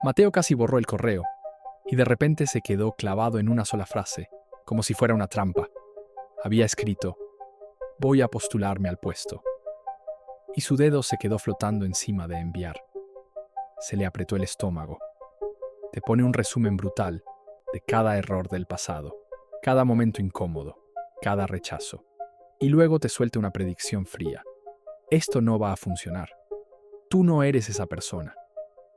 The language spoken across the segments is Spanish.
Mateo casi borró el correo, y de repente se quedó clavado en una sola frase, como si fuera una trampa. Había escrito: voy a postularme al puesto. Y su dedo se quedó flotando encima de enviar. Se le apretó el estómago. Te pone un resumen brutal de cada error del pasado, cada momento incómodo, cada rechazo. Y luego te suelta una predicción fría. Esto no va a funcionar. Tú no eres esa persona.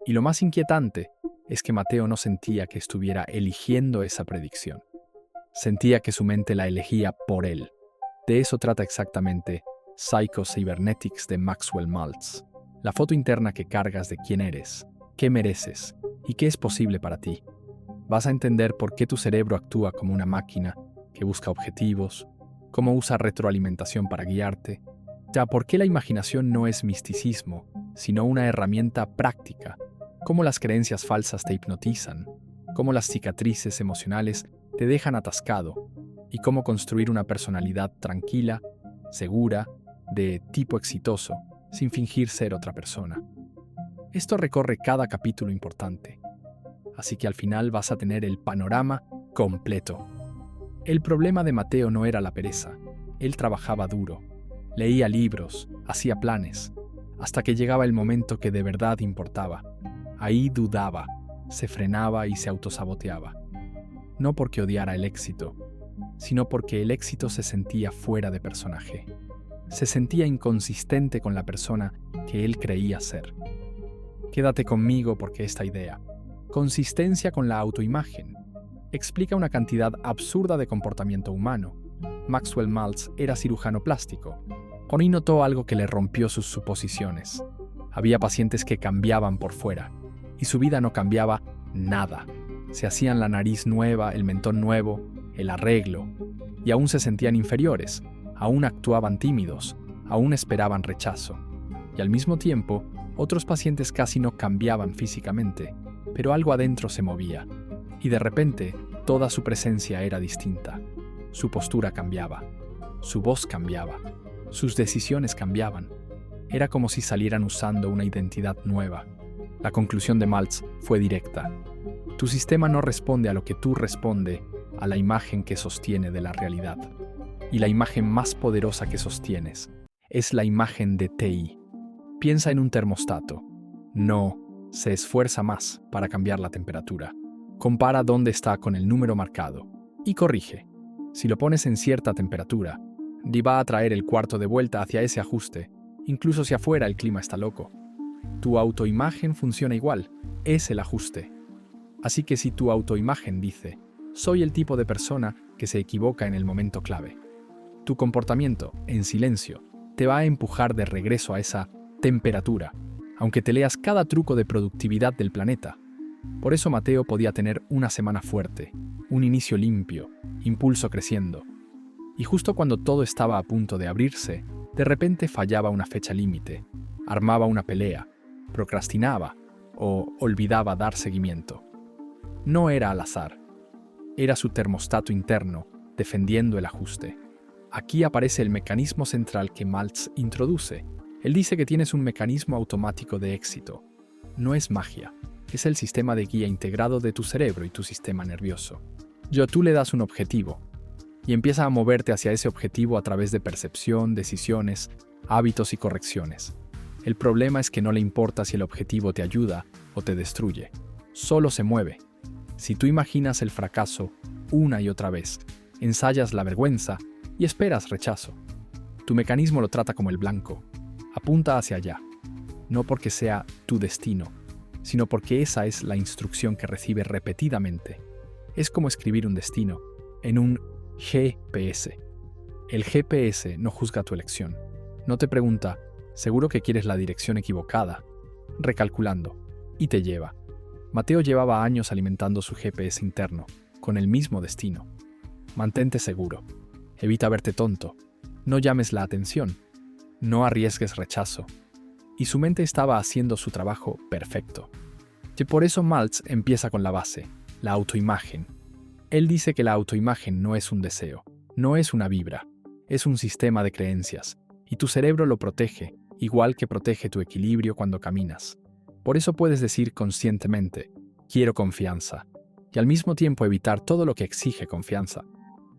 Y lo más inquietante es que Mateo no sentía que estuviera eligiendo esa predicción. Sentía que su mente la elegía por él. De eso trata exactamente Psycho-Cybernetics de Maxwell Maltz. La foto interna que cargas de quién eres, qué mereces y qué es posible para ti. Vas a entender por qué tu cerebro actúa como una máquina que busca objetivos, cómo usa retroalimentación para guiarte, ya por qué la imaginación no es misticismo, sino una herramienta práctica, cómo las creencias falsas te hipnotizan, cómo las cicatrices emocionales te dejan atascado y cómo construir una personalidad tranquila, segura, de tipo exitoso, sin fingir ser otra persona. Esto recorre cada capítulo importante, así que al final vas a tener el panorama completo. El problema de Mateo no era la pereza. Él trabajaba duro, leía libros, hacía planes, hasta que llegaba el momento que de verdad importaba. Ahí dudaba, se frenaba y se autosaboteaba. No porque odiara el éxito, sino porque el éxito se sentía fuera de personaje. Se sentía inconsistente con la persona que él creía ser. Quédate conmigo porque esta idea, consistencia con la autoimagen, explica una cantidad absurda de comportamiento humano. Maxwell Maltz era cirujano plástico. Hoy notó algo que le rompió sus suposiciones. Había pacientes que cambiaban por fuera, y su vida no cambiaba nada. Se hacían la nariz nueva, el mentón nuevo, el arreglo, y aún se sentían inferiores, aún actuaban tímidos, aún esperaban rechazo. Y al mismo tiempo, otros pacientes casi no cambiaban físicamente, pero algo adentro se movía. Y de repente, toda su presencia era distinta. Su postura cambiaba, su voz cambiaba, sus decisiones cambiaban. Era como si salieran usando una identidad nueva. La conclusión de Maltz fue directa. Tu sistema no responde a lo que tú responde a la imagen que sostiene de la realidad. Y la imagen más poderosa que sostienes es la imagen de TI. Piensa en un termostato. No se esfuerza más para cambiar la temperatura. Compara dónde está con el número marcado y corrige. Si lo pones en cierta temperatura, va a traer el cuarto de vuelta hacia ese ajuste, incluso si afuera el clima está loco. Tu autoimagen funciona igual, es el ajuste. Así que si tu autoimagen dice, soy el tipo de persona que se equivoca en el momento clave, tu comportamiento, en silencio, te va a empujar de regreso a esa temperatura, aunque te leas cada truco de productividad del planeta. Por eso Mateo podía tener una semana fuerte, un inicio limpio, impulso creciendo. Y justo cuando todo estaba a punto de abrirse, de repente fallaba una fecha límite, armaba una pelea, procrastinaba o olvidaba dar seguimiento. No era al azar, era su termostato interno defendiendo el ajuste. Aquí aparece el mecanismo central que Maltz introduce. Él dice que tienes un mecanismo automático de éxito. No es magia, es el sistema de guía integrado de tu cerebro y tu sistema nervioso. Tú le das un objetivo y empieza a moverte hacia ese objetivo a través de percepción, decisiones, hábitos y correcciones. El problema es que no le importa si el objetivo te ayuda o te destruye. Solo se mueve. Si tú imaginas el fracaso una y otra vez, ensayas la vergüenza y esperas rechazo. Tu mecanismo lo trata como el blanco. Apunta hacia allá. No porque sea tu destino, sino porque esa es la instrucción que recibe repetidamente. Es como escribir un destino en un GPS. El GPS no juzga tu elección. No te pregunta, seguro que quieres la dirección equivocada, recalculando, y te lleva. Mateo llevaba años alimentando su GPS interno, con el mismo destino. Mantente seguro. Evita verte tonto. No llames la atención. No arriesgues rechazo. Y su mente estaba haciendo su trabajo perfecto. Y por eso Maltz empieza con la base, la autoimagen. Él dice que la autoimagen no es un deseo, no es una vibra, es un sistema de creencias, y tu cerebro lo protege, igual que protege tu equilibrio cuando caminas. Por eso puedes decir conscientemente, quiero confianza, y al mismo tiempo evitar todo lo que exige confianza.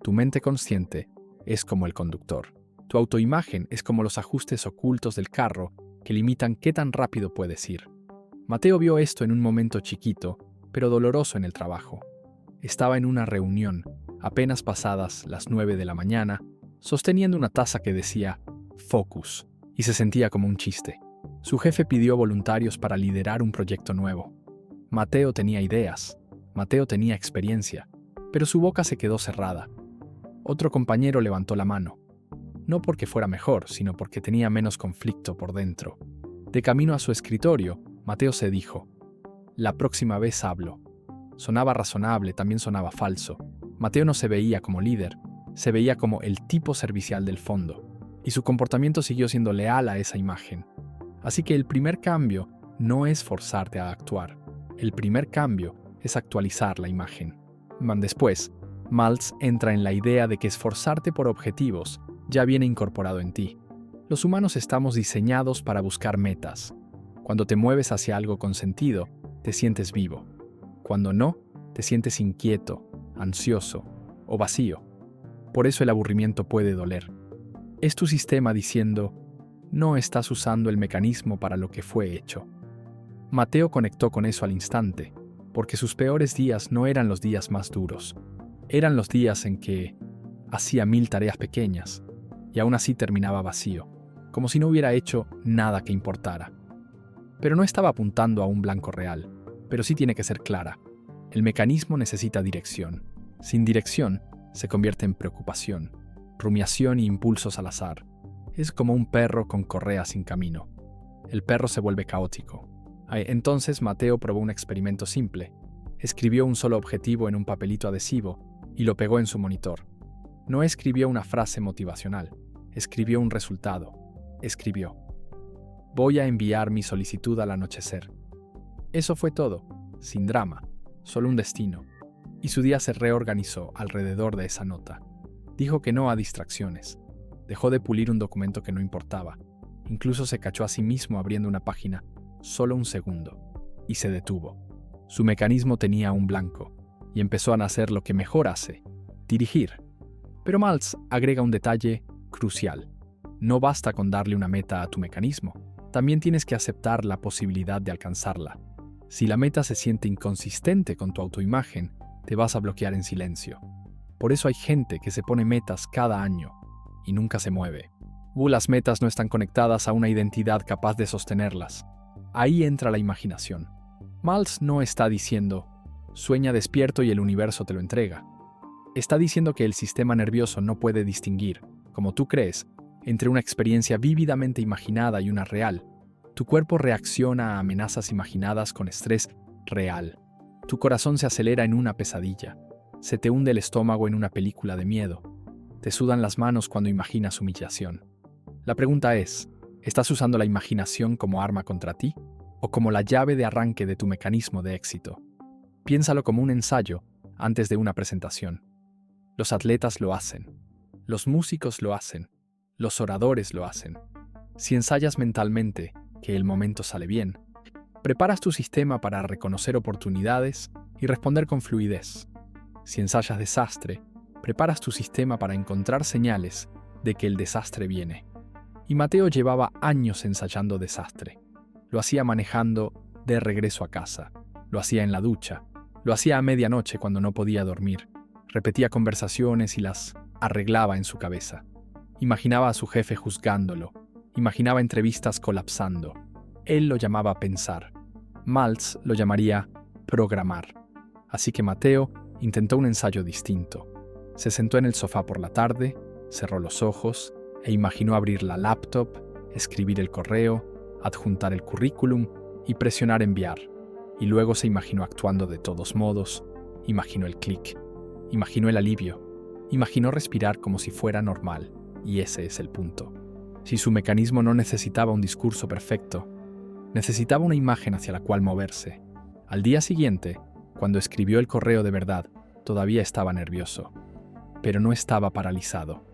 Tu mente consciente es como el conductor. Tu autoimagen es como los ajustes ocultos del carro que limitan qué tan rápido puedes ir. Mateo vio esto en un momento chiquito, pero doloroso en el trabajo. Estaba en una reunión, apenas pasadas las 9 de la mañana, sosteniendo una taza que decía Focus, y se sentía como un chiste. Su jefe pidió voluntarios para liderar un proyecto nuevo. Mateo tenía ideas, Mateo tenía experiencia, pero su boca se quedó cerrada. Otro compañero levantó la mano, no porque fuera mejor, sino porque tenía menos conflicto por dentro. De camino a su escritorio, Mateo se dijo, la próxima vez hablo. Sonaba razonable, también sonaba falso. Mateo no se veía como líder, se veía como el tipo servicial del fondo, y su comportamiento siguió siendo leal a esa imagen. Así que el primer cambio no es forzarte a actuar. El primer cambio es actualizar la imagen. Después, Maltz entra en la idea de que esforzarte por objetivos ya viene incorporado en ti. Los humanos estamos diseñados para buscar metas. Cuando te mueves hacia algo con sentido, te sientes vivo. Cuando no, te sientes inquieto, ansioso o vacío. Por eso el aburrimiento puede doler. Es tu sistema diciendo, no estás usando el mecanismo para lo que fue hecho. Mateo conectó con eso al instante, porque sus peores días no eran los días más duros. Eran los días en que hacía 1000 tareas pequeñas y aún así terminaba vacío, como si no hubiera hecho nada que importara. Pero no estaba apuntando a un blanco real, pero sí tiene que ser clara. El mecanismo necesita dirección. Sin dirección, se convierte en preocupación, rumiación y impulsos al azar. Es como un perro con correa sin camino. El perro se vuelve caótico. Entonces Mateo probó un experimento simple. Escribió un solo objetivo en un papelito adhesivo y lo pegó en su monitor. No escribió una frase motivacional, escribió un resultado. Escribió: voy a enviar mi solicitud al anochecer. Eso fue todo, sin drama, solo un destino. Y su día se reorganizó alrededor de esa nota. Dijo que no a distracciones. Dejó de pulir un documento que no importaba. Incluso se cachó a sí mismo abriendo una página solo un segundo. Y se detuvo. Su mecanismo tenía un blanco. Y empezó a nacer lo que mejor hace: dirigir. Pero Maltz agrega un detalle crucial. No basta con darle una meta a tu mecanismo. También tienes que aceptar la posibilidad de alcanzarla. Si la meta se siente inconsistente con tu autoimagen, te vas a bloquear en silencio. Por eso hay gente que se pone metas cada año y nunca se mueve. Las metas no están conectadas a una identidad capaz de sostenerlas. Ahí entra la imaginación. Maltz no está diciendo, sueña despierto y el universo te lo entrega. Está diciendo que el sistema nervioso no puede distinguir, como tú crees, entre una experiencia vívidamente imaginada y una real. Tu cuerpo reacciona a amenazas imaginadas con estrés real. Tu corazón se acelera en una pesadilla. Se te hunde el estómago en una película de miedo. Te sudan las manos cuando imaginas humillación. La pregunta es, ¿estás usando la imaginación como arma contra ti o como la llave de arranque de tu mecanismo de éxito? Piénsalo como un ensayo antes de una presentación. Los atletas lo hacen. Los músicos lo hacen. Los oradores lo hacen. Si ensayas mentalmente que el momento sale bien, preparas tu sistema para reconocer oportunidades y responder con fluidez. Si ensayas desastre, preparas tu sistema para encontrar señales de que el desastre viene. Y Mateo llevaba años ensayando desastre. Lo hacía manejando de regreso a casa. Lo hacía en la ducha. Lo hacía a medianoche cuando no podía dormir. Repetía conversaciones y las arreglaba en su cabeza. Imaginaba a su jefe juzgándolo. Imaginaba entrevistas colapsando. Él lo llamaba pensar. Maltz lo llamaría programar. Así que Mateo intentó un ensayo distinto. Se sentó en el sofá por la tarde, cerró los ojos e imaginó abrir la laptop, escribir el correo, adjuntar el currículum y presionar enviar. Y luego se imaginó actuando de todos modos, imaginó el clic, imaginó el alivio, imaginó respirar como si fuera normal. Y ese es el punto. Si su mecanismo no necesitaba un discurso perfecto, necesitaba una imagen hacia la cual moverse. Al día siguiente, cuando escribió el correo de verdad, todavía estaba nervioso, pero no estaba paralizado.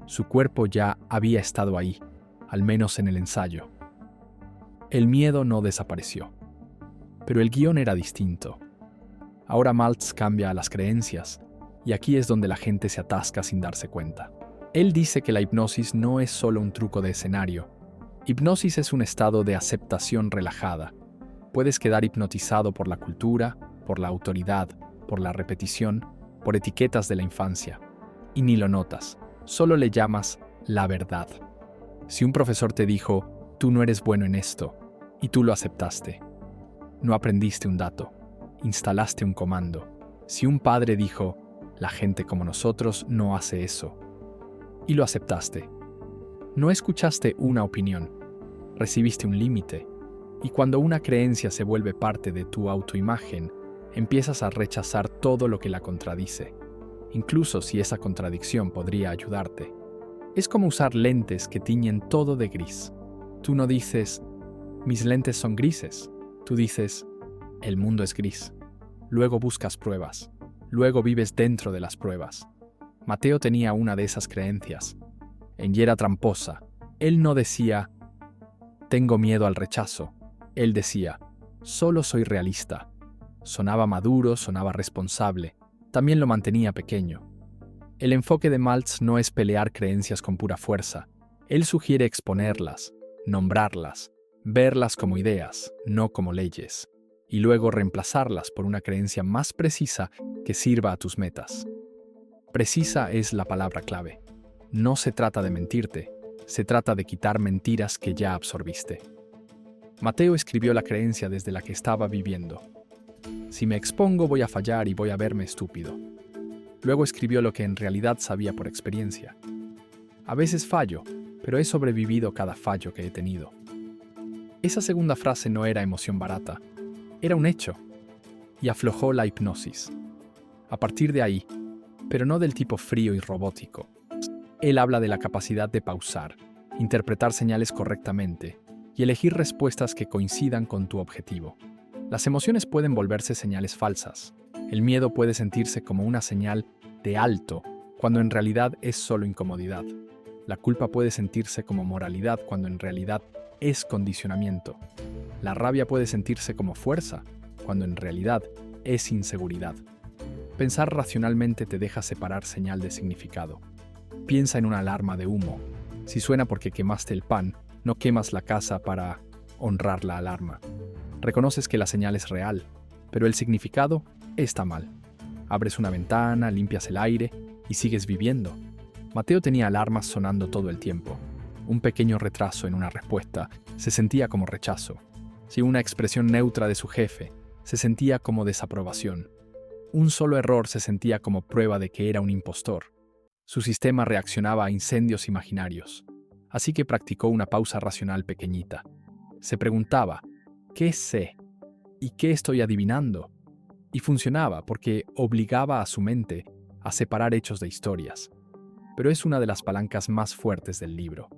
Su cuerpo ya había estado ahí, al menos en el ensayo. El miedo no desapareció. Pero el guión era distinto. Ahora Maltz cambia a las creencias, y aquí es donde la gente se atasca sin darse cuenta. Él dice que la hipnosis no es solo un truco de escenario. Hipnosis es un estado de aceptación relajada. Puedes quedar hipnotizado por la cultura, por la autoridad, por la repetición, por etiquetas de la infancia. Y ni lo notas, solo le llamas la verdad. Si un profesor te dijo, tú no eres bueno en esto, y tú lo aceptaste. No aprendiste un dato, instalaste un comando. Si un padre dijo, la gente como nosotros no hace eso, y lo aceptaste. No escuchaste una opinión, recibiste un límite, y cuando una creencia se vuelve parte de tu autoimagen, empiezas a rechazar todo lo que la contradice, incluso si esa contradicción podría ayudarte. Es como usar lentes que tiñen todo de gris. Tú no dices, mis lentes son grises. Tú dices, el mundo es gris. Luego buscas pruebas. Luego vives dentro de las pruebas. Mateo tenía una de esas creencias. Y era tramposa. Él no decía, tengo miedo al rechazo. Él decía, solo soy realista. Sonaba maduro, sonaba responsable. También lo mantenía pequeño. El enfoque de Maltz no es pelear creencias con pura fuerza. Él sugiere exponerlas, nombrarlas, verlas como ideas, no como leyes, y luego reemplazarlas por una creencia más precisa que sirva a tus metas. Precisa es la palabra clave. No se trata de mentirte, se trata de quitar mentiras que ya absorbiste. Mateo escribió la creencia desde la que estaba viviendo. Si me expongo voy a fallar y voy a verme estúpido. Luego escribió lo que en realidad sabía por experiencia. A veces fallo, pero he sobrevivido cada fallo que he tenido. Esa segunda frase no era emoción barata, era un hecho, y aflojó la hipnosis. A partir de ahí, pero no del tipo frío y robótico, él habla de la capacidad de pausar, interpretar señales correctamente y elegir respuestas que coincidan con tu objetivo. Las emociones pueden volverse señales falsas. El miedo puede sentirse como una señal de alto, cuando en realidad es solo incomodidad. La culpa puede sentirse como moralidad, cuando en realidad es condicionamiento. La rabia puede sentirse como fuerza, cuando en realidad es inseguridad. Pensar racionalmente te deja separar señal de significado. Piensa en una alarma de humo. Si suena porque quemaste el pan, no quemas la casa para honrar la alarma. Reconoces que la señal es real, pero el significado está mal. Abres una ventana, limpias el aire y sigues viviendo. Mateo tenía alarmas sonando todo el tiempo. Un pequeño retraso en una respuesta se sentía como rechazo. Si una expresión neutra de su jefe se sentía como desaprobación. Un solo error se sentía como prueba de que era un impostor. Su sistema reaccionaba a incendios imaginarios. Así que practicó una pausa racional pequeñita. Se preguntaba, ¿qué sé? ¿Y qué estoy adivinando? Y funcionaba porque obligaba a su mente a separar hechos de historias. Pero es una de las palancas más fuertes del libro.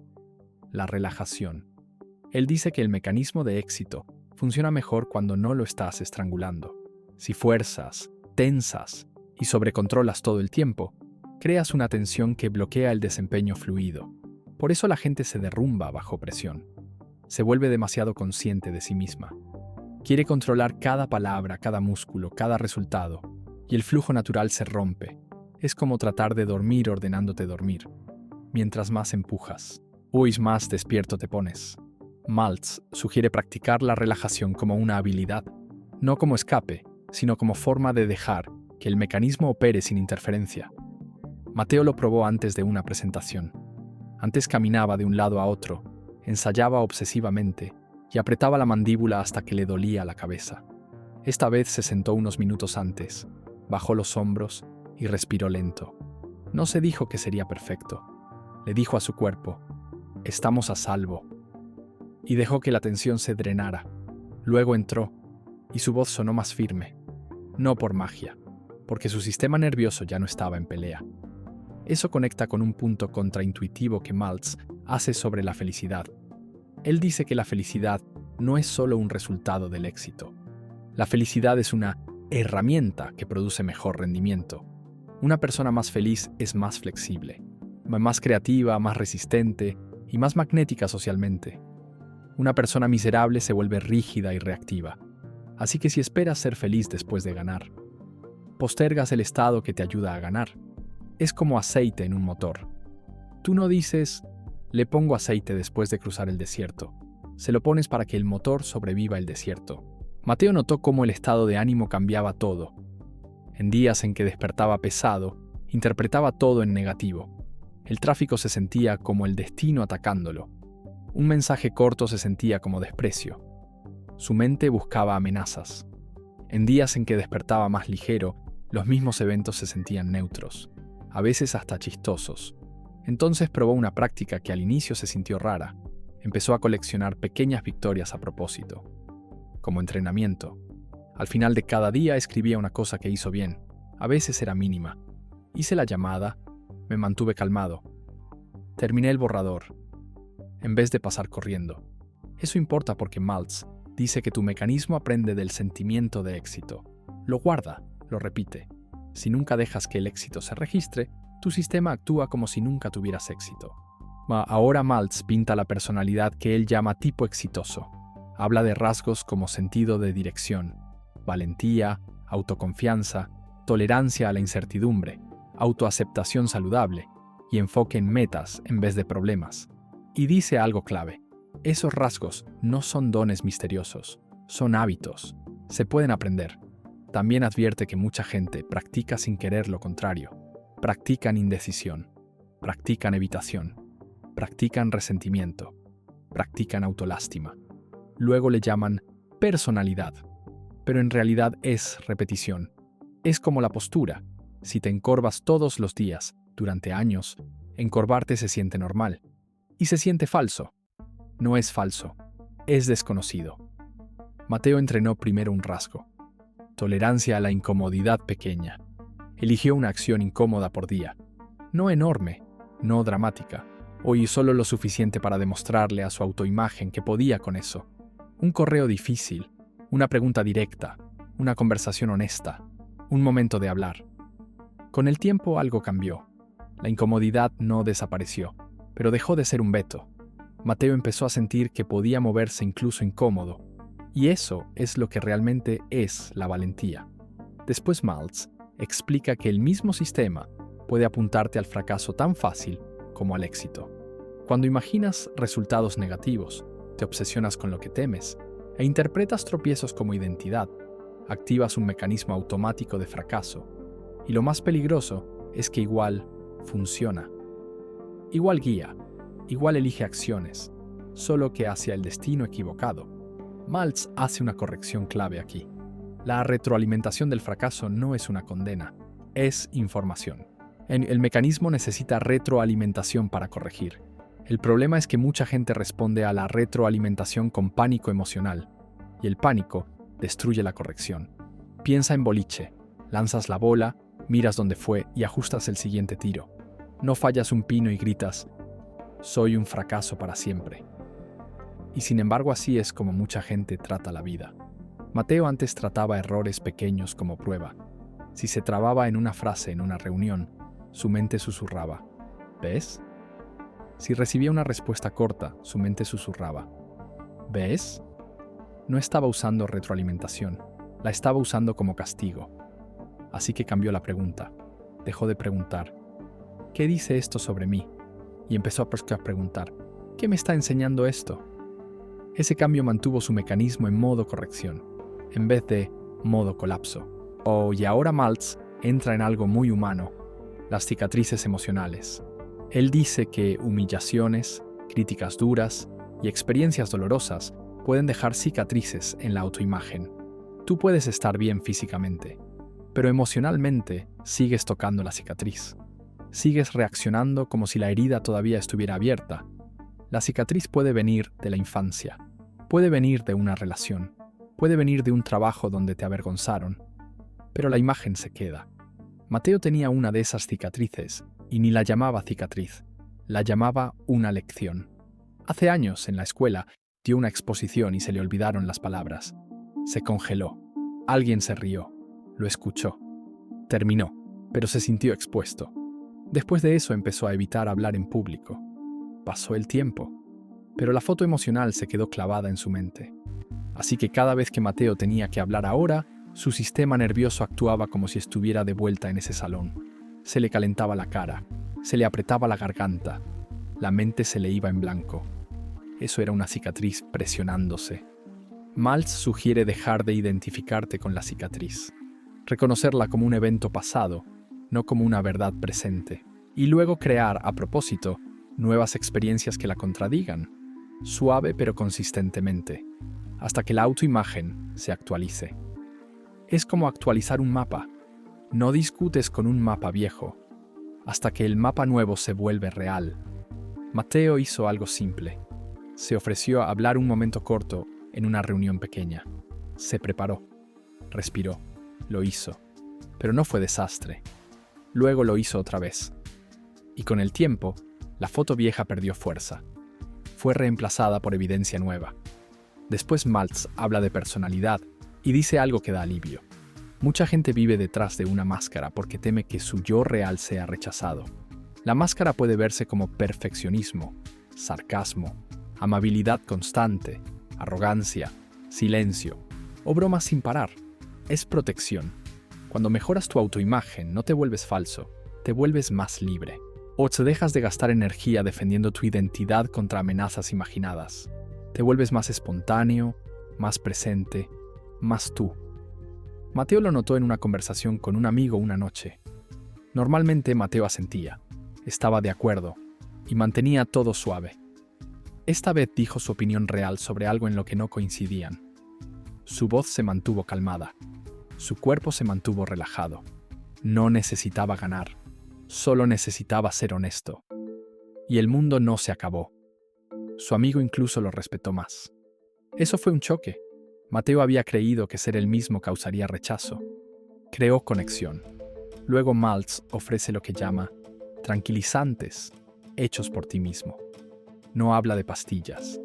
La relajación. Él dice que el mecanismo de éxito funciona mejor cuando no lo estás estrangulando. Si fuerzas, tensas y sobrecontrolas todo el tiempo, creas una tensión que bloquea el desempeño fluido. Por eso la gente se derrumba bajo presión. Se vuelve demasiado consciente de sí misma. Quiere controlar cada palabra, cada músculo, cada resultado, y el flujo natural se rompe. Es como tratar de dormir ordenándote dormir. Mientras más empujas, más despierto te pones. Maltz sugiere practicar la relajación como una habilidad, no como escape, sino como forma de dejar que el mecanismo opere sin interferencia. Mateo lo probó antes de una presentación. Antes caminaba de un lado a otro, ensayaba obsesivamente y apretaba la mandíbula hasta que le dolía la cabeza. Esta vez se sentó unos minutos antes, bajó los hombros y respiró lento. No se dijo que sería perfecto. Le dijo a su cuerpo, estamos a salvo. Y dejó que la tensión se drenara. Luego entró, y su voz sonó más firme. No por magia, porque su sistema nervioso ya no estaba en pelea. Eso conecta con un punto contraintuitivo que Maltz hace sobre la felicidad. Él dice que la felicidad no es solo un resultado del éxito. La felicidad es una herramienta que produce mejor rendimiento. Una persona más feliz es más flexible, más creativa, más resistente y más magnética socialmente. Una persona miserable se vuelve rígida y reactiva. Así que si esperas ser feliz después de ganar, postergas el estado que te ayuda a ganar. Es como aceite en un motor. Tú no dices, le pongo aceite después de cruzar el desierto. Se lo pones para que el motor sobreviva el desierto. Mateo notó cómo el estado de ánimo cambiaba todo. En días en que despertaba pesado, interpretaba todo en negativo. El tráfico se sentía como el destino atacándolo. Un mensaje corto se sentía como desprecio. Su mente buscaba amenazas. En días en que despertaba más ligero, los mismos eventos se sentían neutros, a veces hasta chistosos. Entonces probó una práctica que al inicio se sintió rara. Empezó a coleccionar pequeñas victorias a propósito, como entrenamiento. Al final de cada día escribía una cosa que hizo bien. A veces era mínima. Hice la llamada, me mantuve calmado. Terminé el borrador, en vez de pasar corriendo. Eso importa porque Maltz dice que tu mecanismo aprende del sentimiento de éxito. Lo guarda, lo repite. Si nunca dejas que el éxito se registre, tu sistema actúa como si nunca tuvieras éxito. Ahora Maltz pinta la personalidad que él llama tipo exitoso. Habla de rasgos como sentido de dirección, valentía, autoconfianza, tolerancia a la incertidumbre, autoaceptación saludable y enfoque en metas en vez de problemas. Y dice algo clave. Esos rasgos no son dones misteriosos, son hábitos. Se pueden aprender. También advierte que mucha gente practica sin querer lo contrario. Practican indecisión, practican evitación, practican resentimiento, practican autolástima. Luego le llaman personalidad, pero en realidad es repetición. Es como la postura. Si te encorvas todos los días, durante años, encorvarte se siente normal. Y se siente falso. No es falso, es desconocido. Mateo entrenó primero un rasgo. Tolerancia a la incomodidad pequeña. Eligió una acción incómoda por día. No enorme, no dramática. O solo lo suficiente para demostrarle a su autoimagen que podía con eso. Un correo difícil, una pregunta directa, una conversación honesta, un momento de hablar. Con el tiempo algo cambió. La incomodidad no desapareció, pero dejó de ser un veto. Mateo empezó a sentir que podía moverse incluso incómodo, y eso es lo que realmente es la valentía. Después Maltz explica que el mismo sistema puede apuntarte al fracaso tan fácil como al éxito. Cuando imaginas resultados negativos, te obsesionas con lo que temes e interpretas tropiezos como identidad, activas un mecanismo automático de fracaso. Y lo más peligroso es que igual funciona. Igual guía, igual elige acciones, solo que hacia el destino equivocado. Maltz hace una corrección clave aquí. La retroalimentación del fracaso no es una condena, es información. El mecanismo necesita retroalimentación para corregir. El problema es que mucha gente responde a la retroalimentación con pánico emocional, y el pánico destruye la corrección. Piensa en boliche, lanzas la bola, miras dónde fue y ajustas el siguiente tiro. No fallas un pino y gritas, soy un fracaso para siempre. Y sin embargo así es como mucha gente trata la vida. Mateo antes trataba errores pequeños como prueba. Si se trababa en una frase en una reunión, su mente susurraba, ¿ves? Si recibía una respuesta corta, su mente susurraba, ¿ves? No estaba usando retroalimentación, la estaba usando como castigo. Así que cambió la pregunta. Dejó de preguntar, ¿qué dice esto sobre mí? Y empezó a preguntar, ¿qué me está enseñando esto? Ese cambio mantuvo su mecanismo en modo corrección, en vez de modo colapso. Y ahora Maltz entra en algo muy humano, las cicatrices emocionales. Él dice que humillaciones, críticas duras y experiencias dolorosas pueden dejar cicatrices en la autoimagen. Tú puedes estar bien físicamente, pero emocionalmente sigues tocando la cicatriz. Sigues reaccionando como si la herida todavía estuviera abierta. La cicatriz puede venir de la infancia, puede venir de una relación, puede venir de un trabajo donde te avergonzaron, pero la imagen se queda. Mateo tenía una de esas cicatrices y ni la llamaba cicatriz, la llamaba una lección. Hace años, en la escuela, dio una exposición y se le olvidaron las palabras. Se congeló. Alguien se rió. Lo escuchó. Terminó, pero se sintió expuesto. Después de eso empezó a evitar hablar en público. Pasó el tiempo, pero la foto emocional se quedó clavada en su mente. Así que cada vez que Mateo tenía que hablar ahora, su sistema nervioso actuaba como si estuviera de vuelta en ese salón. Se le calentaba la cara, se le apretaba la garganta, la mente se le iba en blanco. Eso era una cicatriz presionándose. Maltz sugiere dejar de identificarte con la cicatriz, reconocerla como un evento pasado, no como una verdad presente, y luego crear, a propósito, nuevas experiencias que la contradigan, suave pero consistentemente, hasta que la autoimagen se actualice. Es como actualizar un mapa. No discutes con un mapa viejo, hasta que el mapa nuevo se vuelve real. Mateo hizo algo simple. Se ofreció a hablar un momento corto en una reunión pequeña. Se preparó, respiró, lo hizo, pero no fue desastre. Luego lo hizo otra vez. Y con el tiempo, la foto vieja perdió fuerza. Fue reemplazada por evidencia nueva. Después Maltz habla de personalidad y dice algo que da alivio. Mucha gente vive detrás de una máscara porque teme que su yo real sea rechazado. La máscara puede verse como perfeccionismo, sarcasmo, amabilidad constante, arrogancia, silencio o bromas sin parar. Es protección. Cuando mejoras tu autoimagen, no te vuelves falso, te vuelves más libre. O te dejas de gastar energía defendiendo tu identidad contra amenazas imaginadas. Te vuelves más espontáneo, más presente, más tú. Mateo lo notó en una conversación con un amigo una noche. Normalmente Mateo asentía, estaba de acuerdo y mantenía todo suave. Esta vez dijo su opinión real sobre algo en lo que no coincidían. Su voz se mantuvo calmada. Su cuerpo se mantuvo relajado. No necesitaba ganar. Solo necesitaba ser honesto. Y el mundo no se acabó. Su amigo incluso lo respetó más. Eso fue un choque. Mateo había creído que ser el mismo causaría rechazo. Creó conexión. Luego Maltz ofrece lo que llama tranquilizantes, hechos por ti mismo. No habla de pastillas.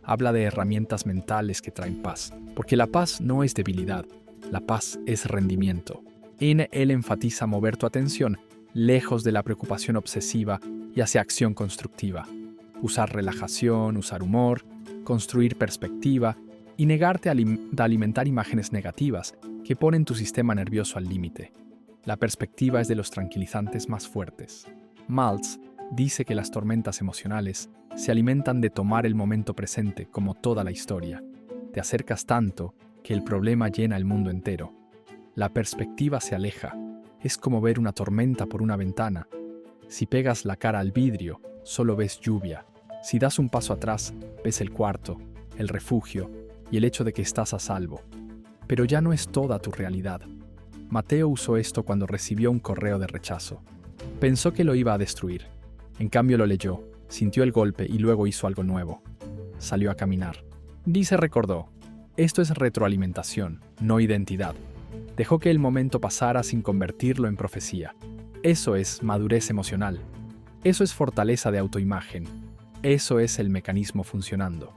Habla de herramientas mentales que traen paz. Porque la paz no es debilidad. La paz es rendimiento. En él enfatiza mover tu atención lejos de la preocupación obsesiva y hacia acción constructiva. Usar relajación, usar humor, construir perspectiva y negarte a alimentar imágenes negativas que ponen tu sistema nervioso al límite. La perspectiva es de los tranquilizantes más fuertes. Maltz dice que las tormentas emocionales se alimentan de tomar el momento presente como toda la historia. Te acercas tanto que el problema llena el mundo entero. La perspectiva se aleja. Es como ver una tormenta por una ventana. Si pegas la cara al vidrio, solo ves lluvia. Si das un paso atrás, ves el cuarto, el refugio y el hecho de que estás a salvo. Pero ya no es toda tu realidad. Mateo usó esto cuando recibió un correo de rechazo. Pensó que lo iba a destruir. En cambio lo leyó, sintió el golpe y luego hizo algo nuevo. Salió a caminar. Dice recordó, esto es retroalimentación, no identidad. Dejó que el momento pasara sin convertirlo en profecía. Eso es madurez emocional. Eso es fortaleza de autoimagen. Eso es el mecanismo funcionando.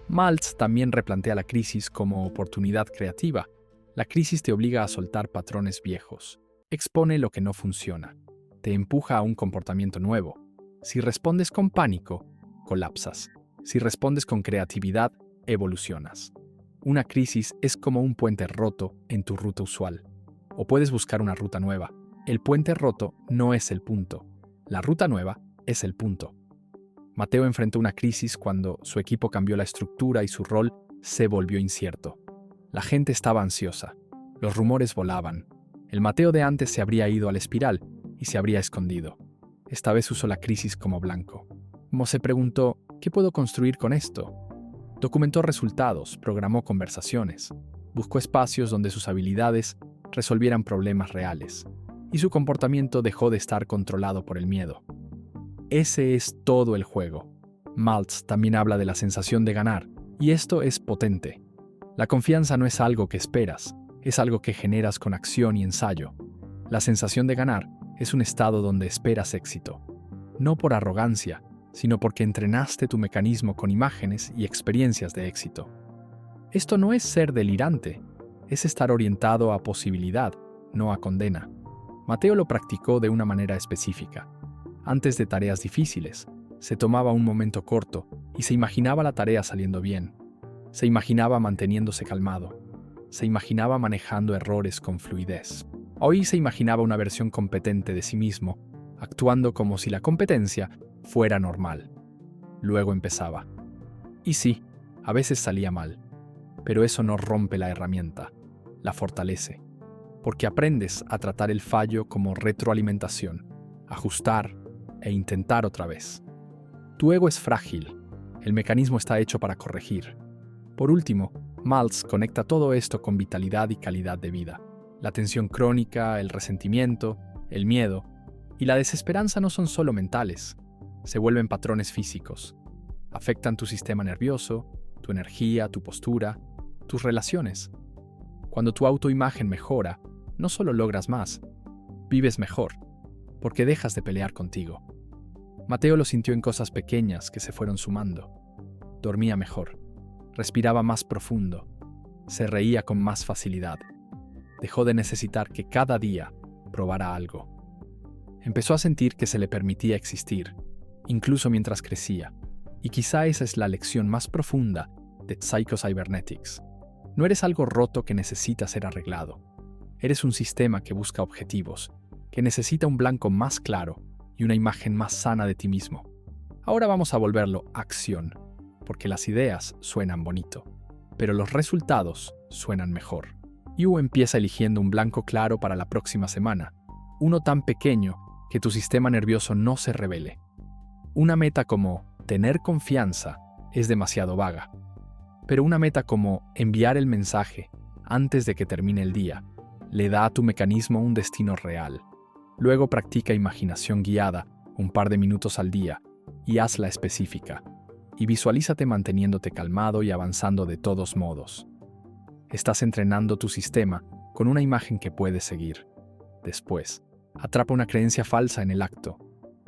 Maltz también replantea la crisis como oportunidad creativa. La crisis te obliga a soltar patrones viejos. Expone lo que no funciona. Te empuja a un comportamiento nuevo. Si respondes con pánico, colapsas. Si respondes con creatividad, evolucionas. Una crisis es como un puente roto en tu ruta usual. O puedes buscar una ruta nueva. El puente roto no es el punto. La ruta nueva es el punto. Mateo enfrentó una crisis cuando su equipo cambió la estructura y su rol se volvió incierto. La gente estaba ansiosa. Los rumores volaban. El Mateo de antes se habría ido a la espiral y se habría escondido. Esta vez usó la crisis como blanco. Como se preguntó, ¿qué puedo construir con esto? Documentó resultados, programó conversaciones, buscó espacios donde sus habilidades resolvieran problemas reales, y su comportamiento dejó de estar controlado por el miedo. Ese es todo el juego. Maltz también habla de la sensación de ganar, y esto es potente. La confianza no es algo que esperas, es algo que generas con acción y ensayo. La sensación de ganar es un estado donde esperas éxito, no por arrogancia, sino porque entrenaste tu mecanismo con imágenes y experiencias de éxito. Esto no es ser delirante, es estar orientado a posibilidad, no a condena. Mateo lo practicó de una manera específica. Antes de tareas difíciles, se tomaba un momento corto y se imaginaba la tarea saliendo bien. Se imaginaba manteniéndose calmado. Se imaginaba manejando errores con fluidez. Hoy se imaginaba una versión competente de sí mismo, actuando como si la competencia fuera normal. Luego empezaba. Y sí, a veces salía mal, pero eso no rompe la herramienta, la fortalece, porque aprendes a tratar el fallo como retroalimentación, ajustar e intentar otra vez. Tu ego es frágil, el mecanismo está hecho para corregir. Por último, Maltz conecta todo esto con vitalidad y calidad de vida. La tensión crónica, el resentimiento, el miedo y la desesperanza no son solo mentales, se vuelven patrones físicos. Afectan tu sistema nervioso, tu energía, tu postura, tus relaciones. Cuando tu autoimagen mejora, no solo logras más, vives mejor, porque dejas de pelear contigo. Mateo lo sintió en cosas pequeñas que se fueron sumando. Dormía mejor, respiraba más profundo, se reía con más facilidad. Dejó de necesitar que cada día probara algo. Empezó a sentir que se le permitía existir, incluso mientras crecía. Y quizá esa es la lección más profunda de Psycho-Cybernetics. No eres algo roto que necesita ser arreglado. Eres un sistema que busca objetivos, que necesita un blanco más claro y una imagen más sana de ti mismo. Ahora vamos a volverlo acción, porque las ideas suenan bonito, pero los resultados suenan mejor. Yu empieza eligiendo un blanco claro para la próxima semana, uno tan pequeño que tu sistema nervioso no se rebele. Una meta como tener confianza es demasiado vaga, pero una meta como enviar el mensaje antes de que termine el día le da a tu mecanismo un destino real. Luego practica imaginación guiada un par de minutos al día y hazla específica. Y visualízate manteniéndote calmado y avanzando de todos modos. Estás entrenando tu sistema con una imagen que puedes seguir. Después, atrapa una creencia falsa en el acto,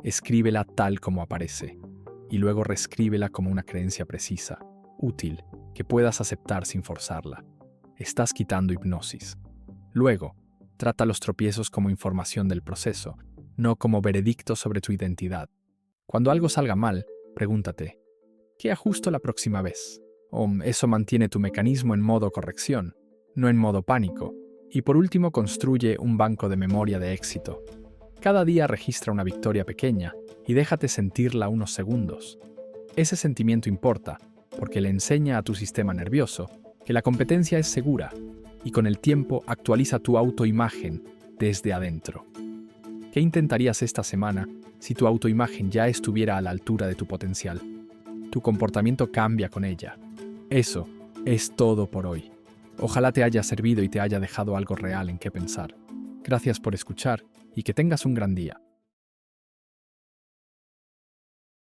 escríbela tal como aparece, y luego reescríbela como una creencia precisa, útil, que puedas aceptar sin forzarla. Estás quitando hipnosis. Luego, trata los tropiezos como información del proceso, no como veredicto sobre tu identidad. Cuando algo salga mal, pregúntate, ¿qué ajusto la próxima vez? O eso mantiene tu mecanismo en modo corrección, no en modo pánico. Y por último, construye un banco de memoria de éxito. Cada día registra una victoria pequeña y déjate sentirla unos segundos. Ese sentimiento importa, porque le enseña a tu sistema nervioso que la competencia es segura y con el tiempo actualiza tu autoimagen desde adentro. ¿Qué intentarías esta semana si tu autoimagen ya estuviera a la altura de tu potencial? Tu comportamiento cambia con ella. Eso es todo por hoy. Ojalá te haya servido y te haya dejado algo real en qué pensar. Gracias por escuchar y que tengas un gran día.